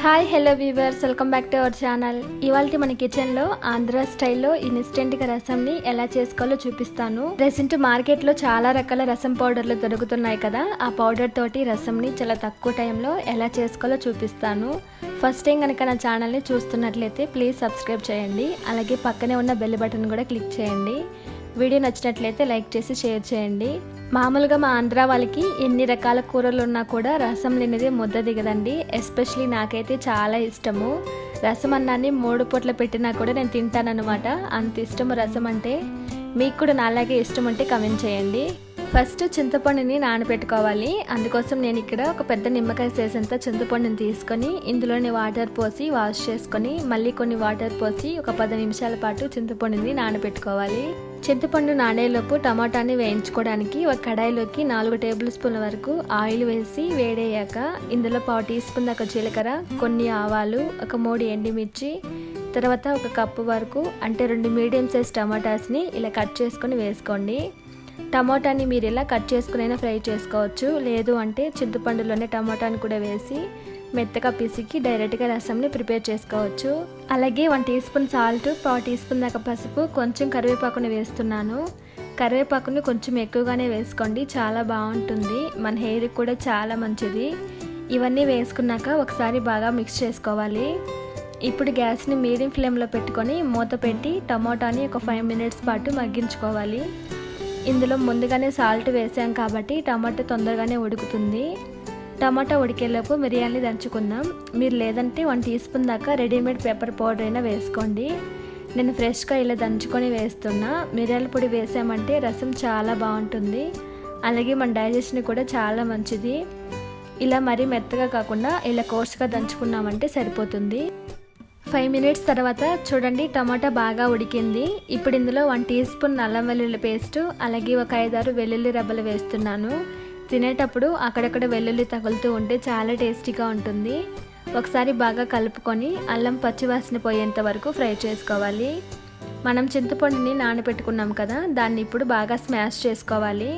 Hi hello viewers, welcome back to our channel. ఇవాళ మన కిచెన్లో ఆంధ్ర స్టైల్లో ఇన్స్టెంట్గా రసంని ఎలా చేసుకోవాలో చూపిస్తాను. రీసెంట్ మార్కెట్లో చాలా రకాల రసం పౌడర్లు దొరుకుతున్నాయి కదా, ఆ పౌడర్ తోటి రసంని చాలా తక్కువ టైంలో ఎలా చేసుకోవాలో చూపిస్తాను. ఫస్ట్ టైం కనుక నా ఛానల్ని చూస్తున్నట్లయితే ప్లీజ్ సబ్స్క్రైబ్ చేయండి, అలాగే పక్కనే ఉన్న బెల్ బటన్ కూడా క్లిక్ చేయండి. వీడియో నచ్చినట్లయితే లైక్ చేసి షేర్ చేయండి. మామూలుగా మా ఆంధ్ర వాళ్ళకి ఎన్ని రకాల కూరలు ఉన్నా కూడా రసం లేనిదే ముద్ద దిగదండి. ఎస్పెషలీ నాకైతే చాలా ఇష్టము. రసం అన్నాన్ని 3 పూట్ల పెట్టినా కూడా నేను తింటానన్నమాట, అంత ఇష్టము రసం అంటే. మీకు కూడా నాలాగే ఇష్టం ఉంటే కమెంట్ చేయండి. ఫస్ట్ చింతపండుని నానబెట్టుకోవాలి. అందుకోసం నేను ఇక్కడ ఒక పెద్ద నిమ్మకాయ సైజంతా చింతపండుని తీసుకొని ఇందులోని వాటర్ పోసి వాష్ చేసుకొని మళ్ళీ కొన్ని వాటర్ పోసి ఒక 10 నిమిషాల పాటు చింతపండుని నానబెట్టుకోవాలి. చింతపండు నానేలోపు టమాటాని వేయించుకోవడానికి ఒక కడాయిలోకి 4 టేబుల్ స్పూన్ల వరకు ఆయిల్ వేసి వేడయ్యాక ఇందులో 1/4 టీ స్పూన్ దాకా జీలకర్ర, కొన్ని ఆవాలు, ఒక 3 ఎండుమిర్చి, తర్వాత ఒక కప్పు వరకు అంటే 2 మీడియం సైజ్ టమాటాస్ని ఇలా కట్ చేసుకొని వేసుకోండి. టమాటాని మీరు ఇలా కట్ చేసుకునైనా ఫ్రై చేసుకోవచ్చు, లేదు అంటే చింతపండులోనే టమాటాని కూడా వేసి మెత్తగా పిసికి డైరెక్ట్గా రసంని ప్రిపేర్ చేసుకోవచ్చు. అలాగే 1 teaspoon salt, 1/4 teaspoon దాకా పసుపు, కొంచెం కరివేపాకుని వేస్తున్నాను. కరివేపాకుని కొంచెం ఎక్కువగానే వేసుకోండి, చాలా బాగుంటుంది, మన హెయిర్కి కూడా చాలా మంచిది. ఇవన్నీ వేసుకున్నాక ఒకసారి బాగా మిక్స్ చేసుకోవాలి. ఇప్పుడు గ్యాస్ని మీడియం ఫ్లేమ్లో పెట్టుకొని మూత పెట్టి టమాటాని ఒక 5 మినిట్స్ పాటు మగ్గించుకోవాలి. ఇందులో ముందుగానే సాల్ట్ వేసాం కాబట్టి టమాటా తొందరగానే ఉడుకుతుంది. టమాటా ఉడికేలోపు మిరియాలని దంచుకుందాం. మీరు లేదంటే 1 టీ స్పూన్ దాకా రెడీమేడ్ పెప్పర్ పౌడర్ అయినా వేసుకోండి. నేను ఫ్రెష్గా ఇలా దంచుకొని వేస్తున్నా. మిరియాల పొడి వేసామంటే రసం చాలా బాగుంటుంది, అలాగే మన డైజెషన్ కూడా చాలా మంచిది. ఇలా మరీ మెత్తగా కాకుండా ఇలా కోర్స్గా దంచుకున్నామంటే సరిపోతుంది. 5 మినిట్స్ తర్వాత చూడండి, టమాటా బాగా ఉడికింది. ఇప్పుడు ఇందులో 1 టీ స్పూన్ అల్లం వెల్లుల్లి పేస్ట్, అలాగే ఒక 5-6 వెల్లుల్లి రెబ్బలు వేస్తున్నాను. తినేటప్పుడు అక్కడక్కడ వెల్లుల్లి తగులుతూ ఉంటే చాలా టేస్టీగా ఉంటుంది. ఒకసారి బాగా కలుపుకొని అల్లం పచ్చివాసన పోయేంత వరకు ఫ్రై చేసుకోవాలి. మనం చింతపండుని నానబెట్టుకున్నాం కదా, దాన్ని ఇప్పుడు బాగా స్మాష్ చేసుకోవాలి.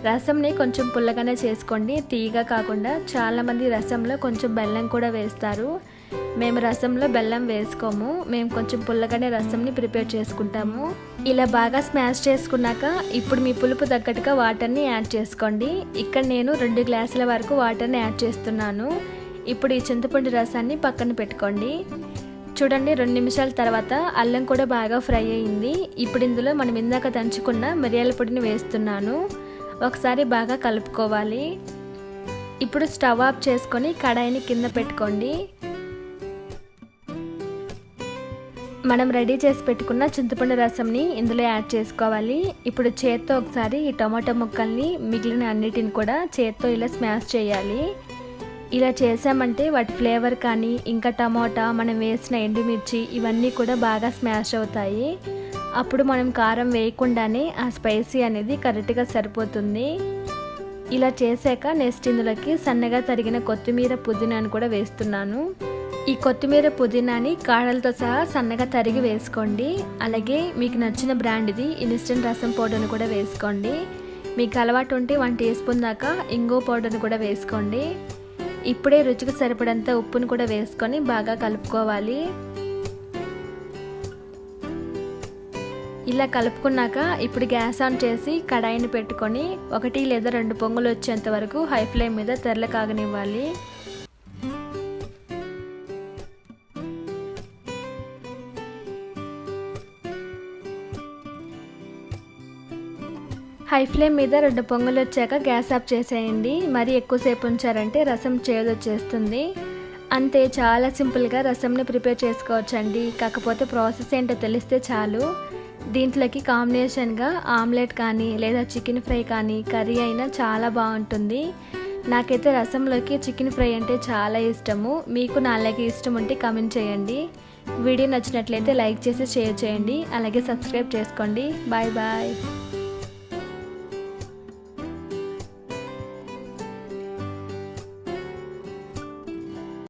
రసంని కొంచెం పుల్లగానే చేసుకోండి, తీయగా కాకుండా. చాలామంది రసంలో కొంచెం బెల్లం కూడా వేస్తారు. మేము రసంలో బెల్లం వేసుకోము, మేము కొంచెం పుల్లగానే రసంని ప్రిపేర్ చేసుకుంటాము. ఇలా బాగా స్మాష్ చేసుకున్నాక ఇప్పుడు మీ పులుపు తగ్గట్టుగా వాటర్ని యాడ్ చేసుకోండి. ఇక్కడ నేను 2 గ్లాసుల వరకు వాటర్ని యాడ్ చేస్తున్నాను. ఇప్పుడు ఈ చింతపండు రసాన్ని పక్కన పెట్టుకోండి. చూడండి, 2 నిమిషాల తర్వాత అల్లం కూడా బాగా ఫ్రై అయింది. ఇప్పుడు ఇందులో మనం ఇందాక దంచుకున్న మిరియాల పొడిని వేస్తున్నాను. ఒకసారి బాగా కలుపుకోవాలి. ఇప్పుడు స్టవ్ ఆఫ్ చేసుకొని కడాయిని కింద పెట్టుకోండి. మనం రెడీ చేసి పెట్టుకున్న చింతపండు రసంని ఇందులో యాడ్ చేసుకోవాలి. ఇప్పుడు చేత్తో ఒకసారి ఈ టమాటా ముక్కల్ని మిగిలిన అన్నిటిని కూడా చేత్తో ఇలా స్మాష్ చేయాలి. ఇలా చేసామంటే వాటి ఫ్లేవర్ కానీ ఇంకా టమాటా, మనం వేసిన ఎండుమిర్చి ఇవన్నీ కూడా బాగా స్మాష్ అవుతాయి. అప్పుడు మనం కారం వేయకుండానే ఆ స్పైసీ అనేది కరెక్ట్గా సరిపోతుంది. ఇలా చేశాక నెక్స్ట్ ఇందులోకి సన్నగా తరిగిన కొత్తిమీర, పుదీనాను కూడా వేస్తున్నాను. ఈ కొత్తిమీర, పుదీనాని కాడలతో సహా సన్నగా తరిగి వేసుకోండి. అలాగే మీకు నచ్చిన బ్రాండ్ది ఇన్స్టెంట్ రసం పౌడర్ని కూడా వేసుకోండి. మీకు అలవాటు ఉంటే 1 టీ స్పూన్ దాకా ఇంగువ పౌడర్ని కూడా వేసుకోండి. ఇప్పుడే రుచికి సరిపడంత ఉప్పును కూడా వేసుకొని బాగా కలుపుకోవాలి. ఇలా కలుపుకున్నాక ఇప్పుడు గ్యాస్ ఆన్ చేసి కడాయిని పెట్టుకొని 1 లేదా 2 పొంగులు వచ్చేంత వరకు హై ఫ్లేమ్ మీద తెరల కాగనివ్వాలి. హై ఫ్లేమ్ మీద 2 పొంగులు వచ్చాక గ్యాస్ ఆఫ్ చేసేయండి. మరి ఎక్కువసేపు ఉంచారంటే రసం చేదొచ్చేస్తుంది. అంతే, చాలా సింపుల్గా రసంని ప్రిపేర్ చేసుకోవచ్చండి. కాకపోతే ప్రాసెస్ ఏంటో తెలిస్తే చాలు. దీంట్లోకి కాంబినేషన్గా ఆమ్లెట్ కానీ లేదా చికెన్ ఫ్రై కానీ కర్రీ అయినా చాలా బాగుంటుంది. నాకైతే రసంలోకి చికెన్ ఫ్రై అంటే చాలా ఇష్టము. మీకు నాలాగే ఇష్టం ఉంటే కామెంట్ చేయండి. వీడియో నచ్చినట్లయితే లైక్ చేసి షేర్ చేయండి, అలాగే సబ్స్క్రైబ్ చేసుకోండి. Bye bye.